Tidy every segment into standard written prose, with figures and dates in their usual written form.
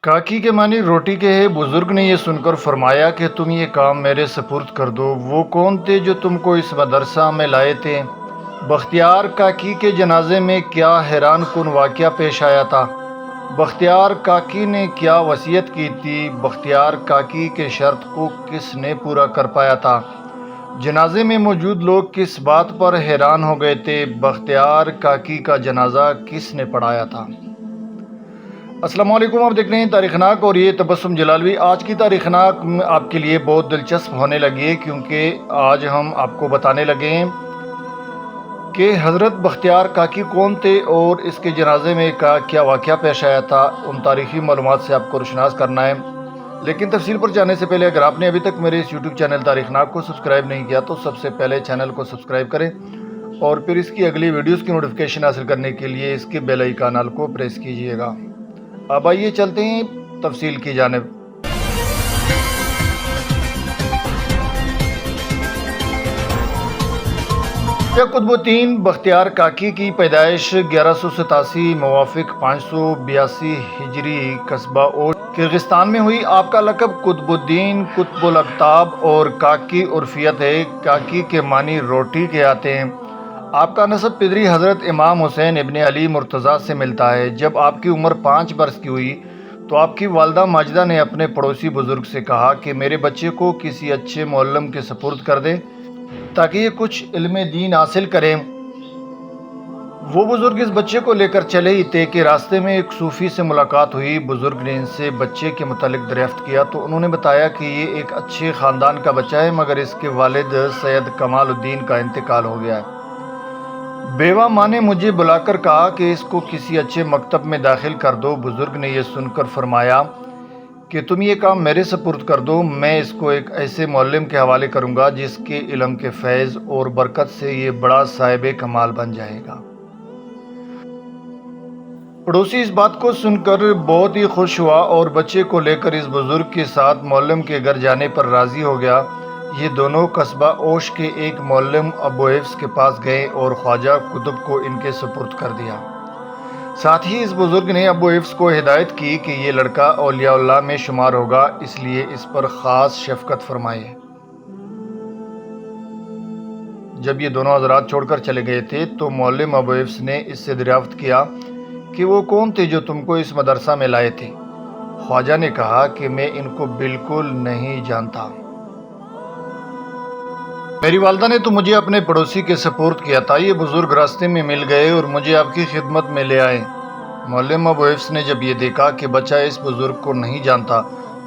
काकी के मानी रोटी के है। बुजुर्ग ने ये सुनकर फरमाया कि तुम ये काम मेरे सपुर्द कर दो। वो कौन थे जो तुमको इस मदरसा में लाए थे? बख्तियार काकी के जनाजे में क्या हैरान कुन वाक़या पेश आया था? बख्तियार काकी ने क्या वसीयत की थी? बख्तियार काकी के शर्त को किसने पूरा कर पाया था? जनाजे में मौजूद लोग किस बात पर हैरान हो गए थे? बख्तियार काकी का जनाजा किसने पढ़ाया था? अस्सलाम वालेकुम, आप देख रहे हैं तारीख़नाक और ये तबस्सुम जलालवी। आज की तारीख़नाक आपके लिए बहुत दिलचस्प होने लगी है, क्योंकि आज हम आपको बताने लगे हैं कि हज़रत बख्तियार काकी कौन थे और इसके जनाजे में क्या वाक़या पेश आया था। उन तारीख़ी मालूमात से आपको रोशनास करना है। लेकिन तफसील पर जाने से पहले अगर आपने अभी तक मेरे इस यूट्यूब चैनल तारीख़नाक को सब्सक्राइब नहीं किया तो सबसे पहले चैनल को सब्सक्राइब करें और फिर इसकी अगली वीडियोज़ की नोटिफिकेशन हासिल करने के लिए इसके बेल आइकन को प्रेस कीजिएगा। अब आइए चलते हैं तफसील की जानिब। कुतुबुद्दीन बख्तियार काकी की पैदाइश 1187 मुवाफिक 582 हिजरी कस्बा ओश किर्गिस्तान में हुई। आपका लक़ब कुतुबुद्दीन कुतुबुल अक़ताब और काकी उर्फियत है। काकी के मानी रोटी के आते हैं। आपका नसब पिदरी हज़रत इमाम हुसैन इब्न अली मुर्तज़ा से मिलता है। जब आपकी उम्र 5 बरस की हुई तो आपकी वालदा माजिदा ने अपने पड़ोसी बुज़ुर्ग से कहा कि मेरे बच्चे को किसी अच्छे मुअल्लिम के सपुर्द कर दें ताकि ये कुछ इल्म दीन हासिल करें। वो बुज़ुर्ग इस बच्चे को लेकर चले ही थे कि रास्ते में एक सूफ़ी से मुलाकात हुई। बुज़ुर्ग ने इनसे बच्चे के मुतालिक दरियाफ़्त किया तो उन्होंने बताया कि ये एक अच्छे ख़ानदान का बच्चा है, मगर इसके वालिद सैयद कमालुद्दीन का इंतकाल हो गया है। बेवा माँ ने मुझे बुलाकर कहा कि इसको किसी अच्छे मकतब में दाखिल कर दो। बुज़ुर्ग ने यह सुनकर फरमाया कि तुम ये काम मेरे सपुर्द कर दो। मैं इसको एक ऐसे मुअल्लिम के हवाले करूँगा जिसके इल्म के फैज़ और बरकत से ये बड़ा साहिब कमाल बन जाएगा। पड़ोसी इस बात को सुनकर बहुत ही खुश हुआ और बच्चे को लेकर इस बुज़ुर्ग के साथ मुअल्लिम के घर जाने पर राज़ी हो गया। ये दोनों कस्बा ओश के एक मुअल्लिम अबू हिफ्स के पास गए और ख्वाजा कुतुब को इनके सुपुर्द कर दिया। साथ ही इस बुज़ुर्ग ने अबू हिफ्स को हिदायत की कि ये लड़का औलिया में शुमार होगा, इसलिए इस पर ख़ास शफ़क़त फरमाए। जब ये दोनों हज़रात छोड़कर चले गए थे तो मुअल्लिम अबू हिफ्स ने इससे दरियाफ़्त किया कि वो कौन थे जो तुमको इस मदरसा में लाए थे? ख्वाजा ने कहा कि मैं इनको बिल्कुल नहीं जानता। मेरी वालदा ने तो मुझे अपने पड़ोसी के सपुर्द किया था। ये बुज़ुर्ग रास्ते में मिल गए और मुझे आपकी खिदमत में ले आए। मुअल्लिम अबू हिफ्स ने जब ये देखा कि बच्चा इस बुज़ुर्ग को नहीं जानता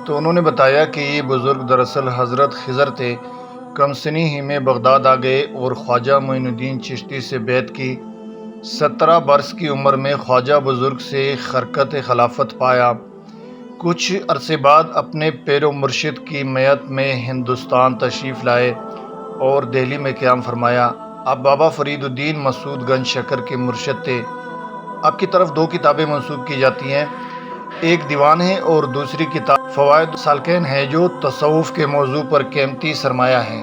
तो उन्होंने बताया कि ये बुज़ुर्ग दरअसल हज़रत खिज़र थे। कम सनी ही में बगदाद आ गए और ख्वाजा मोइनुद्दीन चिश्ती से बैत की। 17 बरस की उम्र में ख्वाजा बुज़ुर्ग से खरकत खिलाफत पाया। कुछ अरसे बाद अपने पैरो मुर्शिद की मैयत में हिंदुस्तान तशरीफ़ लाए और दिल्ली में क़याम फरमाया। आप बाबा फरीदुद्दीन मसूद गंज शकर के मुर्शिद थे। आपकी तरफ 2 किताबें मंसूब की जाती हैं, एक दीवान है और दूसरी किताब फ़वाइद सालकैन है जो तसव्वुफ़ के मौजू पर कीमती सरमाया है।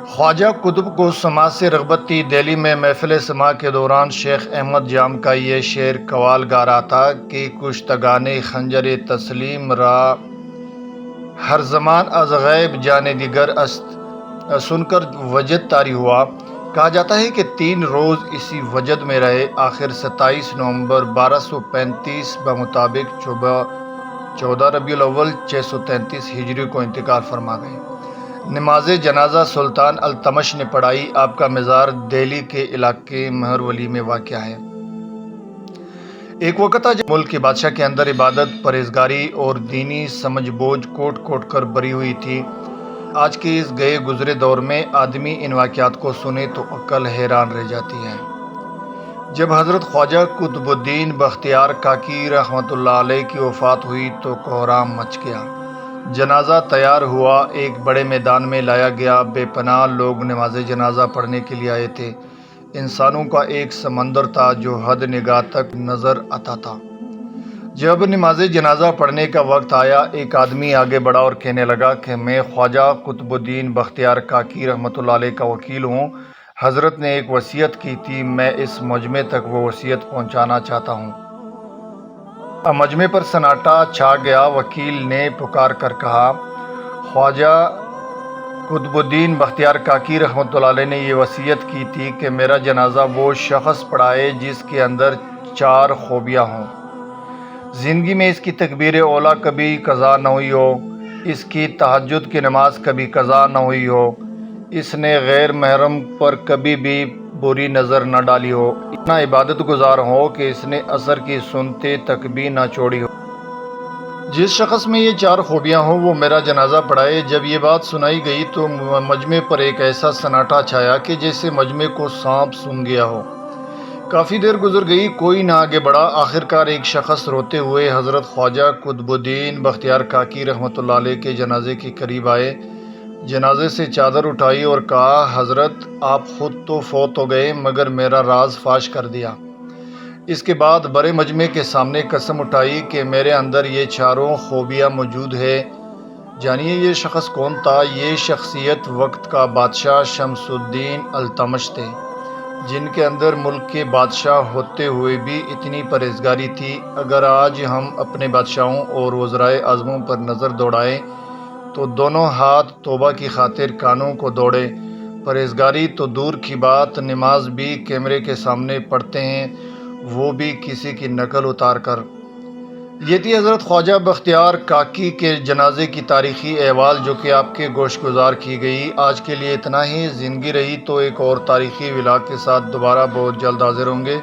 ख्वाजा कुतुब को समाज से रग़बत थी। दिल्ली में महफ़िल समा के दौरान शेख अहमद जाम का ये शेर कवाल गा रहा था कि कुश्तगाने खंजर तस्लीम रा हर ज़मान अज़ गैब जाने दिगर अस्त। सुनकर वजद तारी हुआ। कहा जाता है कि 3 रोज़ इसी वजद में रहे। आखिर 27 नवंबर 1235 बमुताबिक 14 रबीउल अव्वल 633 हिजरी को इंतकाल फरमा गए। नमाज जनाजा सुल्तान अल्तमश ने पढ़ाई। आपका मज़ार दिल्ली के इलाके महरवली में वाक़या है। एक वक़्त था जब मुल्क के बादशाह के अंदर इबादत, परहेज़गारी और दीनी समझ बोझ कोट कोट कर भरी हुई थी। आज के इस गए गुज़रे दौर में आदमी इन वाक़यात को सुने तो अक्ल हैरान रह जाती है। जब हज़रत ख्वाजा कुतुबुद्दीन बख्तियार काकी रहमतुल्लाह अलैह की वफ़ात हुई तो कोहराम मच गया। जनाजा तैयार हुआ, एक बड़े मैदान में लाया गया। बेपनाह लोग नमाज जनाजा पढ़ने के लिए आए थे। इंसानों का एक समंदर था जो हद निगाह तक नज़र आता था। जब नमाज जनाजा पढ़ने का वक्त आया, एक आदमी आगे बढ़ा और कहने लगा कि मैं ख्वाजा कुतुबुद्दीन बख्तियार काकी रहमतुल्लाह अलैह का वकील हूँ। हज़रत ने एक वसीयत की थी, मैं इस मजमे तक वो वसीयत पहुँचाना चाहता हूँ। مجمع پر سناٹا چھا گیا۔ وکیل نے پکار کر کہا، خواجہ قطب الدین بختیار کاکی رحمۃ اللہ علیہ نے یہ وصیت کی تھی کہ میرا جنازہ وہ شخص پڑھائے جس کے اندر 4 خوبیاں ہوں۔ زندگی میں اس کی تکبیر اولیٰ کبھی قضا نہ ہوئی ہو، اس کی تہجد کی نماز کبھی قضا نہ ہوئی ہو، اس نے غیر محرم پر کبھی بھی بری نظر نہ ڈالی ہو، اتنا عبادت گزار ہو کہ اس نے عصر کی سنتیں تک بھی نہ چھوڑی ہو۔ جس شخص میں یہ 4 خوبیاں ہوں وہ میرا جنازہ پڑھائے۔ جب یہ بات سنائی گئی تو مجمع پر ایک ایسا سناٹا چھایا کہ جیسے مجمع کو سانپ سونگھ گیا ہو۔ کافی دیر گزر گئی، کوئی نہ آگے بڑھا۔ آخرکار ایک شخص روتے ہوئے حضرت خواجہ قطب الدین بختیار کاکی رحمۃ اللہ علیہ کے جنازے کے قریب آئے، جنازے سے چادر اٹھائی اور کہا، حضرت آپ خود تو فوت ہو گئے مگر میرا راز فاش کر دیا۔ اس کے بعد بڑے مجمع کے سامنے قسم اٹھائی کہ میرے اندر یہ 4 خوبیاں موجود ہے۔ جانیے یہ شخص کون تھا؟ یہ شخصیت وقت کا بادشاہ شمس الدین التمش تھے، جن کے اندر ملک کے بادشاہ ہوتے ہوئے بھی اتنی پرہیزگاری تھی۔ اگر آج ہم اپنے بادشاہوں اور وزرائے اعظموں پر نظر دوڑائیں تو دونوں ہاتھ توبہ کی خاطر کانوں کو دوڑے۔ پرہیزگاری تو دور کی بات، نماز بھی کیمرے کے سامنے پڑھتے ہیں، وہ بھی کسی کی نقل اتار کر۔ یہ تھی حضرت خواجہ بختیار کاکی کے جنازے کی تاریخی احوال جو کہ آپ کے گوش گزار کی گئی۔ آج کے لیے اتنا ہی۔ زندگی رہی تو ایک اور تاریخی ولاگ کے ساتھ دوبارہ بہت جلد حاضر ہوں گے۔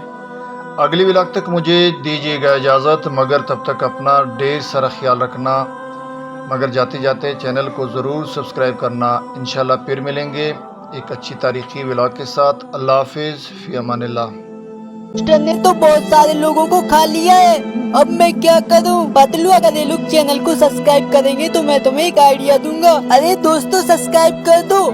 اگلی ولاگ تک مجھے دیجیے گا اجازت، مگر تب تک اپنا ڈھیر سارا خیال رکھنا، مگر جاتے جاتے چینل کو ضرور سبسکرائب کرنا۔ انشاءاللہ پھر ملیں گے ایک اچھی تاریخی ولاگ کے ساتھ۔ اللہ حافظ، فی امان اللہ۔ نے تو بہت سارے لوگوں کو کھا لیا ہے، اب میں کیا کروں؟ بتلو اگر یہ لوگ چینل کو سبسکرائب کریں گے تو میں تمہیں ایک آئیڈیا دوں گا۔ ارے دوستو سبسکرائب کر دو۔